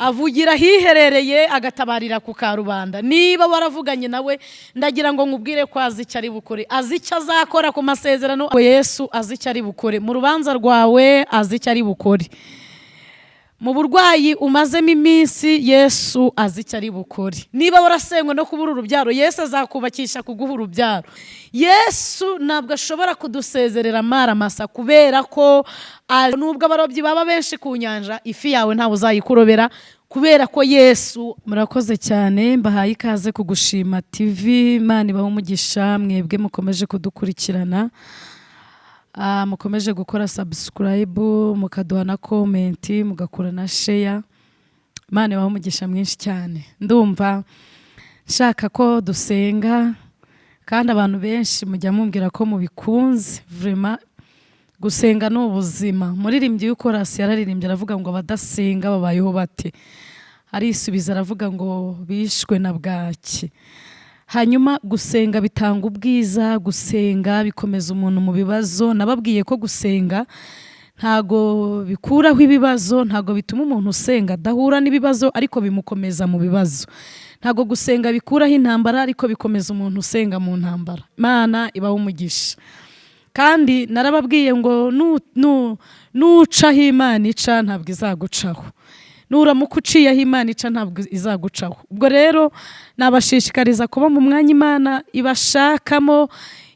avugira hiherereye agatabarira ku karubanda. Niba waravuganye nawe ndagira ngo nkubwire ko azi icyo ari bukore, azi icyo azakora ku masezerano. Yesu azi icyo ari bukore mu rubanza rwawe, azi icyo ari bukore mu burwayi umazemo iminsi, Yesu azi icyo ari bukore. Niba warasenywe no kubura urubyaro, Yesu azakubakisha kuguha urubyaro. Yesu ntabwo ashobora kudusezerera amaramasa kubera ko nubwo abarobyi baba benshi ku nyanja, ifi yawe ntawe uzayikurobera kubera ko Yesu. Murakoze cyane, mbahaye ikaze ku Gushima TV. Imana ibahe umugisha mwebwe mukomeje kudukurikirana, mukomeje gukora subscribe, mukaduha na comment, mugakora na share. Imana ibahe umugisha mwinshi cyane. Ndumva nshaka ko dusenga kandi abantu benshi mujya mumbwira ko mubikunze. Vraiment gusenga ni ubuzima. Muririmbyi w'Ikorasi yararirimbye aravuga ngo abadasenga babayeho bate. Arisubiza aravuga ngo bishwe na bwaki. Hanyuma gusenga bitanga ubwiza, gusenga bikomeza umuntu mu bibazo. Nababwiye ko gusenga ntago bikuraho ibibazo, ntago bituma umuntu usenga adahura n'ibibazo, ariko bimukomeza mu bibazo. Ntago gusenga bikuraho intambara, ariko bikomeza umuntu usenga mu ntambara. Imana ibahe umugisha. Kandi narababwiye ngo nucaho Imana ica ntabwo izagucaho, nuramuka uciyeho Imana ica ntabwo izagucaho. Ubwo rero nabashishikariza kuba mu mwanya Imana ibashakamo.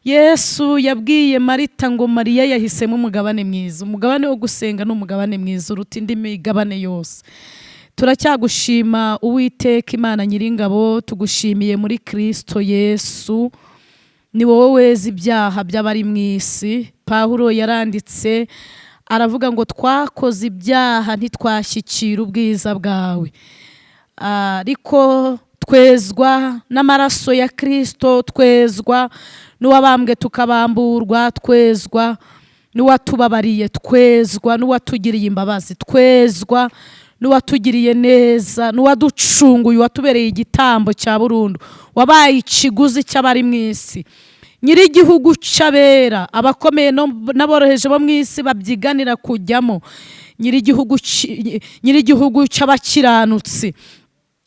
Yesu yabwiye Marita ngo Mariya yahisemo umugabane mwiza. Umugabane wo gusenga ni umugabane mwiza uruta indi migabane yose. Turacyagushima Uwiteka Imana Nyiringabo, tugushimiye muri Kristo Yesu. Ni wowe weza ibyaha by'abari mu isi. Pawulo yaranditse aravuga ngo twakoze ibyaha ntitwashyikira ubwiza bwawe, ariko twezwa n'amaraso ya Kristo, twezwa n'uwabambwe tukabamburwa, twezwa n'uwatubabariye, twezwa n'uwatugiriye imbabazi, twezwa n'uwatugiriye neza, n'uwaducunguye, watubereye igitambo cya burundu, wabaye ikiguzi cy'abari mu isi. Nyir'igihugu cy'abera, abakomeye n'aboroheje bo mu isi babyiganira kujyamo. Nyir'igihugu cy'abakiranutsi.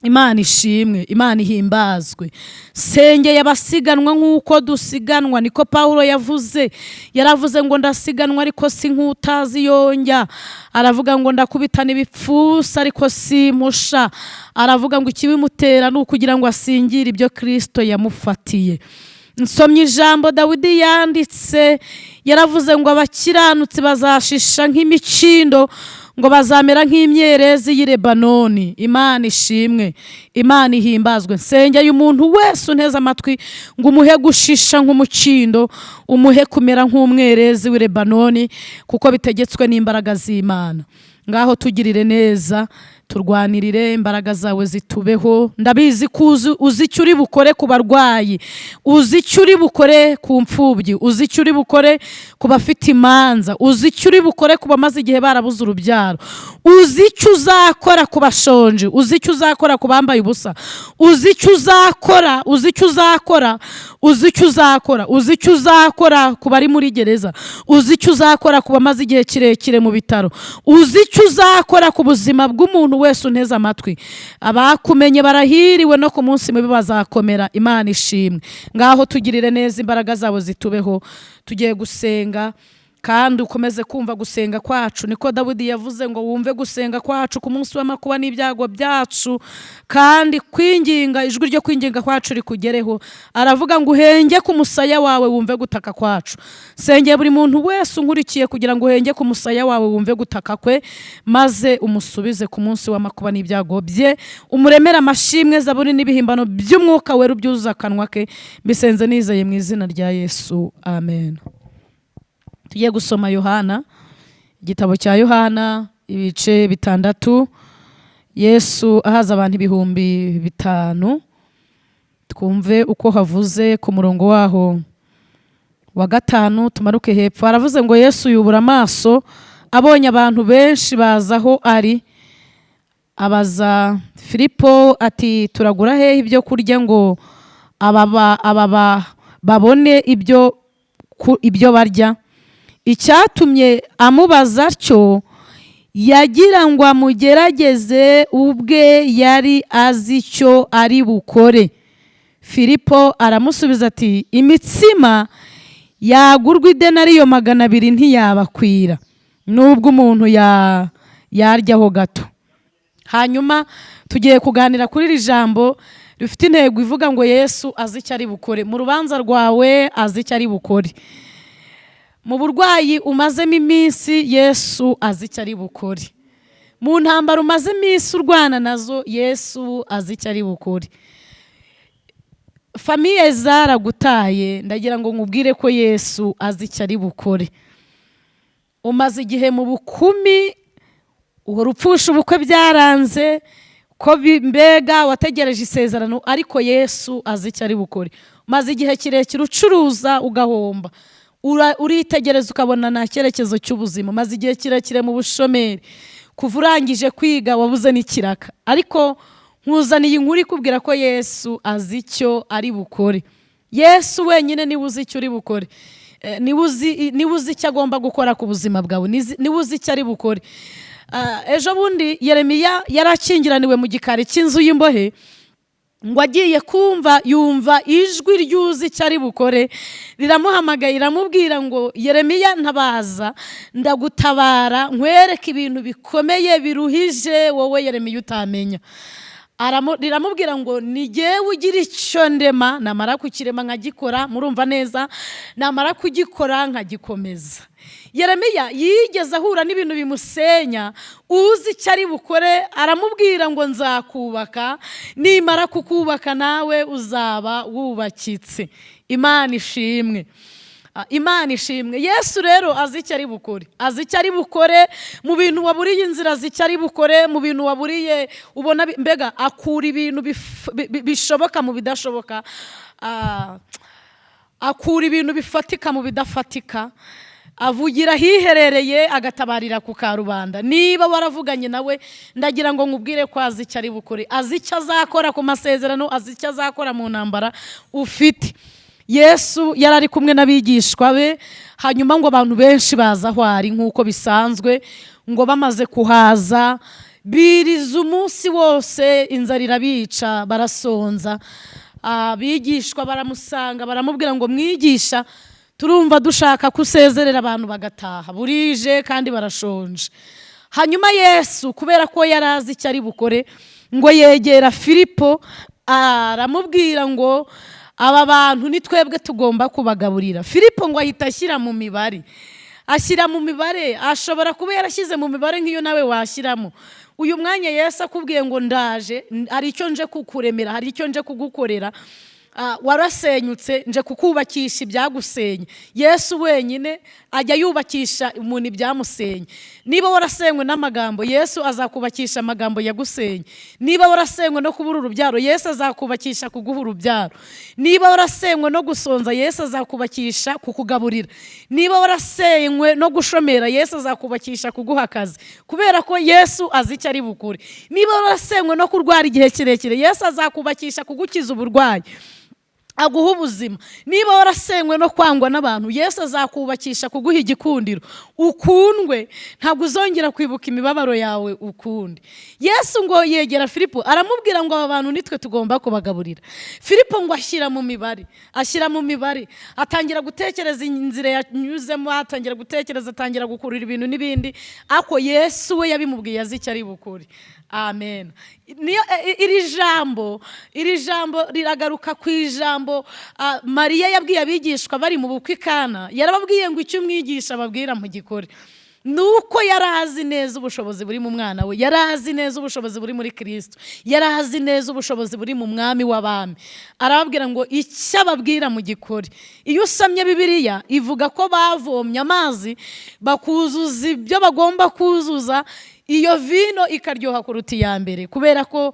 Imana ishimwe, Imana ihimbazwe. Sengeye abasiganwa nk'uko dusiganwa, niko Pawulo yavuze. Yaravuze ngo ndasiganwa ariko si nk'utazi yonjya. Aravuga ngo ndakubitana ibipfusa ariko si musha. Aravuga ngo ikibimutera ni ukugira ngo asingire ibyo Kristo yamufatiye. Nsomye ijambo Dawidi yanditse, yaravuze ngo abakiranutsi bazashisha nk'imikindo, ngo bazamera nk'imyerezi y'i Lebanoni. Imana ishimwe, Imana ihimbazwe. Nsengeye umuntu wese unteze amatwi ngo umuhe gushisha nk'umukindo, umuhe kumera nk'umwerezi w'i Lebanoni, kuko bitegetswe n'imbaraga z'Imana. Ngaho tugirire neza, turwanirire, imbaraga zawe zitubeho. Ndabizi ko uzi icyo uri bukore ku barwayi, uzi icyo uri bukore ku mfubyi, uzi icyo uri bukore ku bafite imanza, uzi icyo uri bukore ku bamaze igihe barabuze urubyaro, uzi icyo uzakora ku bashonje, uzi icyo uzakora ku bambaye ubusa, uzi icyo uzakora, uzi icyo uzakora, uzi icyo uzakora, uzi icyo uzakora ku bari muri gereza, uzi icyo uzakora ku bamaze igihe kirekire mu bitaro, uzi icyo uzakora ku buzima bw'umuntu wese unteze amatwi. Abakumenye barahiriwe, no ku munsi mubi bazakomera. Imana ishimwe. Ngaho tugirire neza, imbaraga zabo zitubeho. Tugiye gusenga kandi ukomeze kumva gusenga kwacu. Niko Dawidi yavuze ngo wumve gusenga kwacu ku munsi w'amakuba n'ibyago byacu, kandi kwinginga, ijwi ryo kwinginga kwacu rikugereho. Aravuga ngo uhenge ku musaya wawe wumve gutaka kwacu. Sengeye buri muntu wese unkurikiye kugira ngo uhenge ku musaya wawe wumve gutaka kwe, maze umusubize ku munsi w'amakuba n'ibyago bye. Umuremere amashimwe, zaburi n'ibihimbano by'umwuka wera ubyuzuza akanwa ke. Mbisenze nizeye mu izina rya Yesu, amen. Tugiye gusoma Yohana, igitabo cya Yohana, ibice 6. Yesu ahaza abantu 5,000. Twumve uko havuze ku murongo waho wa 5, tumaruke hepfo. Aravuze ngo Yesu yubura amaso, abonye abantu benshi baza aho ari, abaza Filipo ati turagura hehe ibyo kurya ngo aba babone ibyo barya? Icyatumye amubaza atyo yagira ngo amugerageze ubwe yari azi icyo ari bukore. Filipo aramusubiza ati imitsima yagurwa idenariyo 200 ntiyabakwira nubwo umuntu yaryaho gato. Hanyuma tugiye kuganira kuri iri jambo rifite intego ivuga ngo Yesu azi icyo ari bukore. Mu rubanza rwawe azi icyo ari bukore. Mu burwayi umazemo iminsi Yesu azi icyo ari bukore. Mu ntambara umaze iminsi urwana nazo Yesu azi icyo ari bukore. Famiye zaragutaye ndagira ngo nkubwire ko Yesu azi icyo ari bukore. Umaze igihe mu bukumi uhora upfusha ubukwe byaranze ko mbega wategereje isezerano ariko Yesu azi icyo ari bukore. Umaze igihe kirekire ucuruza ugahomba, uritegereza ukabona nta cyerekezo cy'ubuzima. Umaze igihe kirekire mu bushomeri, kuva urangije kwiga wabuze n'ikiraka, ariko nkuzaniye inkuru ikubwira ko Yesu azi icyo ari bukore. Yesu wenyine niwe uzi icyo uri bukore, niwe uzi icyo agomba gukora ku buzima bwawe, niwe uzi icyo ari bukore. Ejo bundi Yeremiya yarakingiraniwe mu gikari cy'inzu y'imbohe, ngo agiye kumva yumva ijwi ryuzi icyo ari bukore riramuhamagaye, riramubwira ngo Yeremiya ntabaza, ndagutabara nkwereke ibintu bikomeye biruhije wowe Yeremiya utamenya. Riramubwira ngo ni jyewe ugira icyo ndema, namara kukirema nkagikora. Murumva neza, namara kugikora nkagikomeza. Yeremiya yigeze ahura n'ibintu bimusenya, uzi icyo ari bukore aramubwira ngo nzakubaka, nimara kukubaka nawe uzaba wubakitse. Imana ishimwe. Imana ishimwe. Yesu rero azi icyo ari bukore, azi icyo ari bukore mu bintu waburiye inzira, azi icyo ari bukore mu bintu waburiye, ubona mbega akura ibintu bishoboka mu bidashoboka, akura ibintu bifatika mu bidafatika, avugira hiherereye agatabarira ku karubanda. Niba waravuganye nawe ndagira ngo nkubwire ko azi icyo ari bukore, azi icyo azakora ku masezerano, azi icyo azakora mu ntambara ufite. Yesu yarari kumwe n'abigishwa be, hanyuma ngo abantu benshi baza aho ari nk'uko bisanzwe, ngo bamaze kuhaza biriza umunsi wose, inzara irabica, barasonza. Abigishwa baramusanga baramubwira ngo mwigisha, turumva dushaka kusezerera abantu bagataha, burije kandi barashonje. Hanyuma Yesu kubera ko yari azi icyo ari bukore, ngo yegera Filipo aramubwira ngo aba bantu ni twebwe tugomba kubagaburira. Filipo ngo ahita ashyira mu mibare, ashyira mu mibare. Ashobora kuba yarashyize mu mibare nk'iyo nawe washyiramo. Uyu mwanya Yesu akubwiye ngo ndaje, hari icyo nje kukuremera, hari icyo nje kugukorera, warasenyutse, nje kukubakisha ibyagusenye. Yesu wenyine ajya yubakisha umuntu ibyamusenye. Niba warasenywe n'amagambo, Yesu azakubakisha amagambo yagusenye. Niba warasenywe no kubura urubyaro, Yesu azakubakisha kuguha urubyaro. Niba warasenywe no gusonza, Yesu azakubakisha kukugaburira. Niba warasenywe no gushomera, Yesu azakubakisha kuguha akazi, kubera ko Yesu azi icyo ari bukure. Niba warasenywe no kurwara igihe kirekire, Yesu azakubakisha kugukiza uburwayi, aguha ubuzima. Niba warasenywe no kwangwa n'abantu, Yesu azakubakisha kuguha igikundiro, ukundwe, ntabwo uzongera kwibuka imibabaro yawe ukundi. Yesu ngo yegera Filipo aramubwira ngo aba bantu nitwe tugomba kubagaburira. Filipo ngo ashyira mu mibare, ashyira mu mibare, atangira gutekereza inzira yanyuzemo, atangira gutekereza, atangira gukurura ibintu n'ibindi, ako Yesu we yabimubwiye azi icyo ari bukuri. Amen. Iri jambo riragaruka ku ijambo Mariya yabwiye abigishwa bari mu bukwe Kana. Yarababwiye ngo icyo umwigisha ababwira mu gikore. Nuko yarazi neza ubushobozi buri mu mwana we, yarazi neza ubushobozi buri muri Kristo, yarazi neza ubushobozi buri mu mwami w'abami. Arababwira ngo icyo ababwira mu gikore. Iyo usomye Bibiliya ivuga ko bavomye amazi bakuzuza ibyo bagomba kuzuza, iyo vino ikaryoha kuruta iya mbere, kubera ko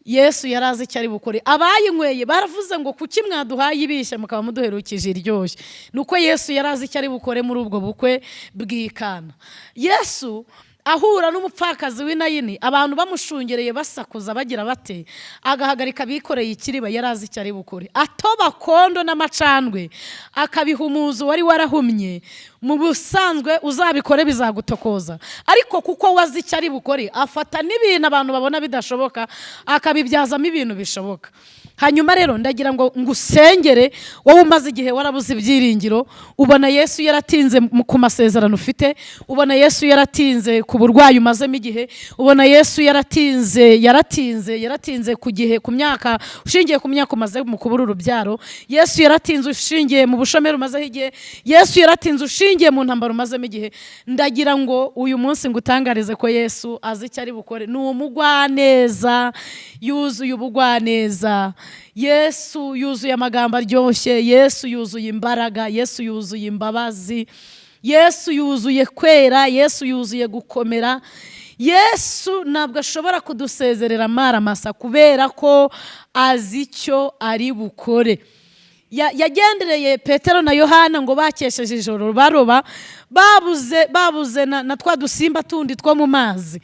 Yesu yarazi icyo ari bukore. Abayinyweye baravuze ngo kuki mwaduhaye ibishya mukaba muduherukije iryoshye. Nuko Yesu yarazi icyo ari bukore muri ubwo bukwe bw'Ikana. Yesu ahura n'umupfakazi w'inayini, abantu bamushungereye basakuza bagira bate, agahagarika bikoreye ikiriba, yari azi icyo ari bukore. Atoba kondo n'amacandwe akabihumuza uwari warahumye. Mu busanzwe uzabikore bizagutokoza, ariko kuko wazi icyo ari bukore, afata n'ibintu abantu babona bidashoboka akabibyazamo ibintu bishoboka. Hanyuma rero ndagira ngo ngusengere wowe umaze igihe warabuze ibyiringiro, ubona Yesu yaratinze ku masezerano ufite, ubona Yesu yaratinze ku burwayi umazemo igihe, ubona Yesu yaratinze ku gihe, ku myaka, ushingiye ku myaka umaze mu kubura urubyaro. Yesu yaratinze ushingiye mu bushomeri umazeho igihe. Yesu yaratinze ushingiye mu ntambaro umazemo igihe. Ndagira ngo uyu munsi ngutangarize ko Yesu azi icyo ari bukore. Ni umugwaneza, yuzuye ubugwaneza. Yesu yuzuye amagambo aryoshye. Yesu yuzuye imbaraga. Yesu yuzuye imbabazi. Yesu yuzuye kwera. Yesu yuzuye gukomera. Yesu ntabwo ashobora kudusezerera amaramasa kubera ko azi icyo ari bukore. Yagendereye Petero na Yohana ngo bakesheje ijoro baroba, babuze na twa dusimba tundi two mu mazi.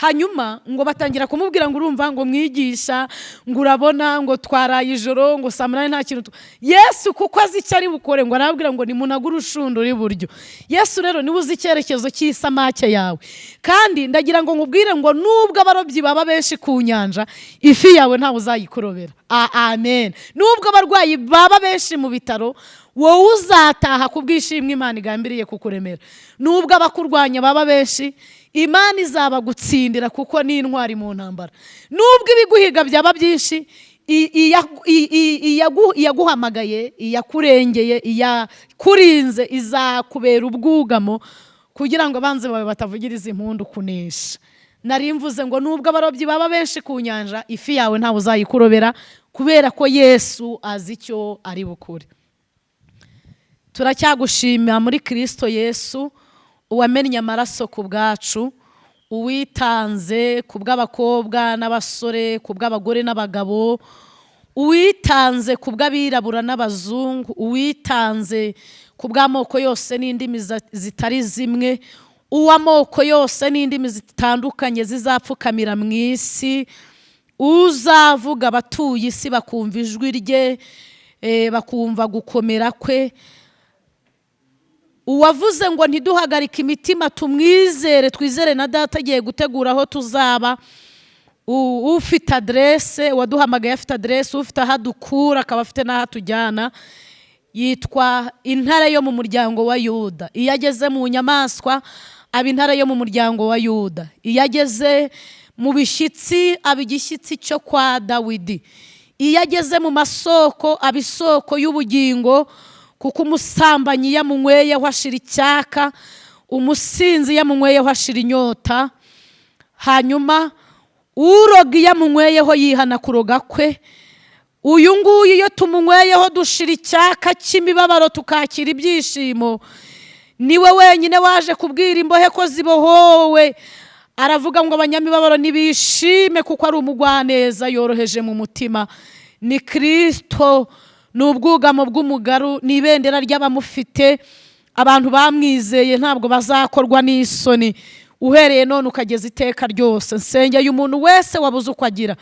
Hanyuma ngo batangira kumubwira ngo urumva ngo mwigisha, ngo urabona ngo twaraye ijoro, ngo samurani nta kintu. Yesu kuko azi icyo ari bukore ngo arababwira ngo nimunagure urushundura iburyo. Yesu rero niwe uzi icyerekezo cy'isamake yawe, kandi ndagira ngo nkubwire ngo nubwo abarobyi baba benshi ku nyanja, ifi yawe ntawe uzayikurobera. Amen. Nubwo abarwayi baba benshi mu bitaro, wowe uzataha kubwishimwe Imana igambiriye kukuremera. Nubwo abakurwanya baba benshi, Imana izabagutsindira kuko ni intwari mu ntambara. Nubwo ibiguhiga byaba byinshi, iyaguhamagaye, iyakurengeye, iyakurinze izakubera ubwugamo kugira ngo abanzi bawe batavugiriza impundu kunesha. Nari mvuze ngo nubwo abarobyi baba benshi ku nyanja, ifi yawe ntawe uzayikurobera kubera ko Yesu azi icyo ari bukore. Turacyagushimira muri Kristo Yesu, uwamennye amaraso ku bwacu, uwitanze ku bw'abakobwa n'abasore, ku bw'abagore n'abagabo, uwitanze ku bw'abirabura n'abazungu, uwitanze ku bw'amoko yose n'indimi zitari zimwe, uw'amoko yose n'indimi zitandukanye zizapfukamira mu isi, uzavuga abatuye isi bakumva ijwi rye, bakumva gukomera kwe. Uwavuze ngo ntiduhagarike imitima tumwizere, twizere na Data agiye gutegura aho tuzaba. Ufite adresse, waduhamagaye afite adresse, ufite aho adukura akaba afite n'aho atujyana. Yitwa intare yo mu muryango wa Yuda. Iyo ageze mu nyamaswa aba intare yo mu muryango wa Yuda. Iyo ageze mu bishyitsi aba igishyitsi cyo kwa Dawidi. Iyo ageze mu masoko aba isoko y'ubugingo, kuko umusambanyi yamunyweyeho ashira icyaka, umusinzi yamunyweyeho ashira inyota. Hanyuma uroga iyo amunyweyeho yihana kuroga kwe. Uyu nguyu iyo tumunyweyeho dushira icyaka cy'imibabaro tukakira ibyishimo. Niwe wenyine waje kubwira imbohe ko zibohowe. Aravuga ngo abanyamibabaro nibishime kuko ari umugwaneza, yoroheje mu mutima. Ni Kristo, ni ubwugamo bw'umugaru, ni ibendera ry'abamufite. Abantu bamwizeye ntabwo bazakorwa n'isoni, uhereye none ukageza iteka ryose. Nsengeye umuntu wese wabuze uko agira,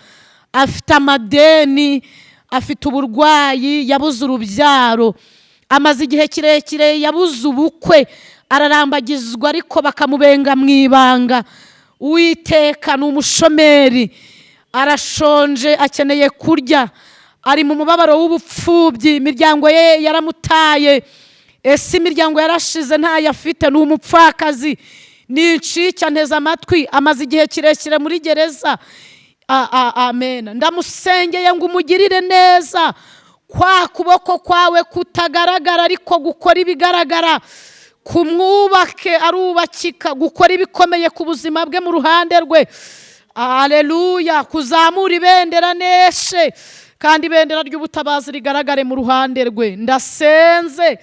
afite amadeni, afite uburwayi, yabuze urubyaro, amaze igihe kirekire yabuze ubukwe, ararambagizwa ariko bakamubenga mu ibanga. Uwiteka ni umushomeri, arashonje, akeneye kurya, ari mu mubabaro w'ubupfubyi, imiryango ye yaramutaye. Ese imiryango yarashize ntayo afite, ni umupfakazi, ni incike, anteze amatwi, amaze igihe kirekire muri gereza. Amen. Ndamusengeye ngo umugirire neza, kwa kuboko kwawe kutagaragara ariko gukora ibigaragara, kumwubake arubakika, gukora ibikomeye ku buzima bwe mu ruhande rwe. Haleluya. Kuzamura ibendera neshe, kandi ibendera ry'ubutabazi rigaragare mu ruhande rwe. Ndasenze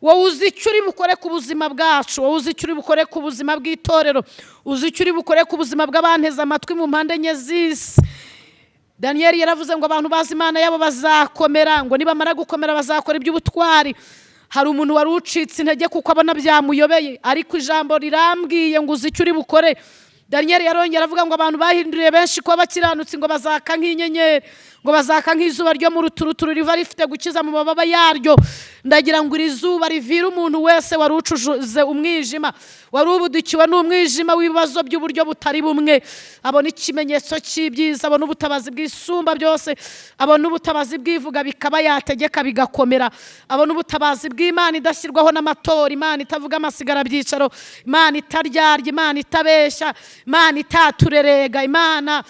wowe uzi icyo uri bukore ku buzima bwacu, wowe uzi icyo uri bukore ku buzima bw'itorero, uzi icyo uri bukore ku buzima bw'abanteze amatwi mu mpande enye z'isi. Daniyeli yaravuze ngo abantu bazi Imana yabo bazakomera, ngo nibamara gukomera bazakora iby'ubutwari. hari umuntu wari ucitse intege kuko abona byamuyobeye, ariko ijambo rirambwiye ngo uzi icyo uri bukore. Daniel yarongera avuga ngo abantu bahinduriye benshi ko bakiranutse ngo bazaka nk'inyenyeri, ngo bazaka nk'izuba ryo mu ruturuturu riva rifite gukiza mu mababa yaryo. Ndagira ngo iri zuba rivire umuntu wese wari ucujuze umwijima, wari ubudukiwe n'umwijima w'ibibazo by'uburyo butari bumwe, abona ikimenyetso cy'ibyiza, abona ubutabazi bw'isumba byose, abona ubutabazi bw'ivuga bikaba yategeka bigakomera, abona ubutabazi bw'Imana idashyirwaho n'amatora, Imana itavuga amasigara byicaro, Imana itaryarya, Imana itabeshya, Imana itaturerega, Imana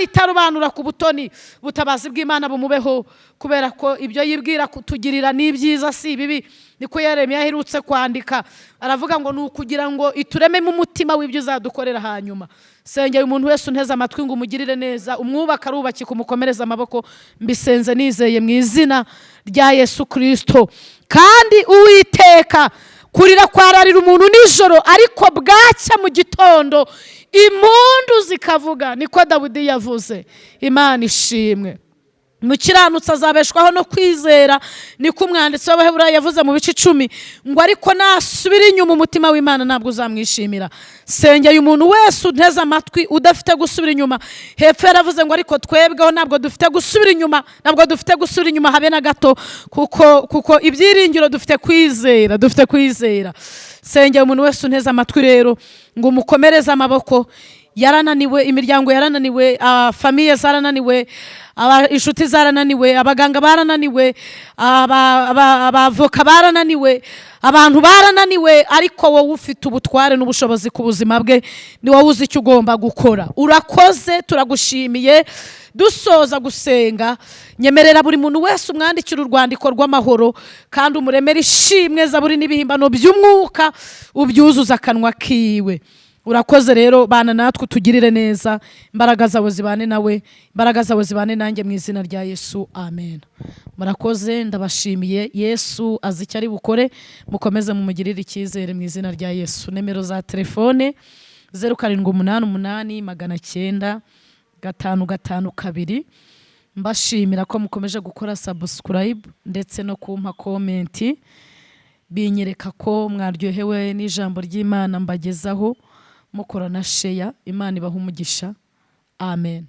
itarobanura ku butoni. Ubutabazi bw'Imana bumubeho, kubera ko ibyo yibwira kutugirira ni byiza si bibi. Niko Yeremiya aherutse kwandika, aravuga ngo ni ukugira ngo iturememo umutima w'ibyo uzadukorera hanyuma. Sengeye umuntu wese unteze amatwi ngo umugirire neza, umwubaka arubakika, umukomereza amaboko. Mbisenze nizeye mu izina rya Yesu Kristo. Kandi Uwiteka kurira kwararira umuntu nijoro, ariko bwacya mu gitondo impundu zikavuga. Niko Dawidi yavuze. Imana ishimwe. Umukiranutsi azabeshwaho no kwizera, niko umwanditsi w'Abaheburayo yavuze mu bice 10, ngo ariko nasubira inyuma umutima w'Imana ntabwo uzamwishimira. Sengeye umuntu wese unteze amatwi udafite gusubira inyuma. Hepfo yaravuze ngo ariko twebweho ntabwo dufite gusubira inyuma, ntabwo dufite gusubira inyuma habe na gato, kuko ibyiringiro dufite kwizera. Sengeye umuntu wese unteze amatwi rero ngo umukomereze amaboko. Yarananiwe, imiryango yarananiwe, famiye zarananiwe, inshuti zarananiwe, abaganga barananiwe, abavoka barananiwe, abantu barananiwe, ariko wowe ufite ubutware n'ubushobozi ku buzima bwe, ni wowe uzi icyo ugomba gukora. Urakoze, turagushimiye. Dusoza gusenga, nyemerera buri muntu wese umwandikira urwandiko rw'amahoro, kandi umuremere ishimwe, zaburi n'ibihimbano by'umwuka ubyuzuza akanwa kiwe. Urakoze rero, bana natwe utugirire neza. Imbaraga zawe zibane nawe, imbaraga zawe zibane nanjye mu izina rya Yesu, amen. Murakoze, ndabashimiye. Yesu azi icyo ari bukore, mukomeze mumugirire icyizere mu izina rya Yesu. Nimero za telefone 0788 mbashimira ko mukomeje gukora subscribe ndetse no kumpa comment, binyereka ko mwaryohewe n'ijambo ry'Imana mbagezaho, mukora na share. Imana ibaha umugisha, amen.